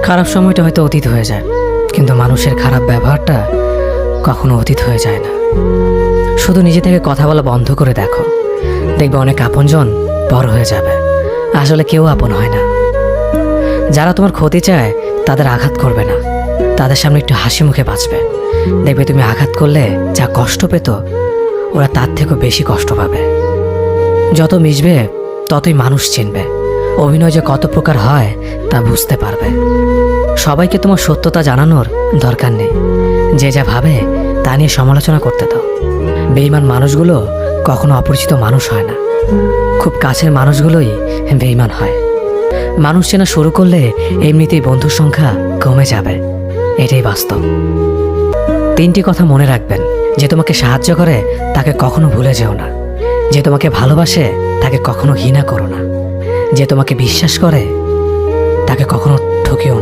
খারাপ সময়টা হয়তো অতীত হয়ে যায়, কিন্তু মানুষের খারাপ ব্যবহারটা কখনো অতীত হয়ে যায় না। শুধু নিজে থেকে কথা বলা বন্ধ করে দেখো, দেখবে অনেক আপনজন পর হয়ে যাবে। আসলে কেউ আপন হয় না। যারা তোমার ক্ষতি চায় তাদের আঘাত করবে না, তাদের সামনে একটু হাসি মুখে বাঁচবে। দেখবে তুমি আঘাত করলে যা কষ্ট পেত, ওরা তার থেকেও বেশি কষ্ট পাবে। যত মিশবে ততই মানুষ চিনবে, অভিনয় যে কত প্রকার হয় তা বুঝতে পারবে। সবাইকে তোমার সত্যতা জানানোর দরকার নেই, যে যা ভাবে তা নিয়ে সমালোচনা করতে দাও। বেঈমান মানুষগুলো কখনো অপরিচিত মানুষ হয় না, খুব কাছের মানুষগুলোই বেঈমান হয়। মানুষ চেনা শুরু করলে এমনিতেই বন্ধুর সংখ্যা কমে যাবে, এটাই বাস্তব। 3টি কথা মনে রাখবেন: যে তোমাকে সাহায্য করে তাকে কখনো ভুলে যেও না, যে তোমাকে ভালোবাসে তাকে কখনো ঘৃণা করো না, যে তোমাকে বিশ্বাস করে তাকে কখনো ঠকিও না।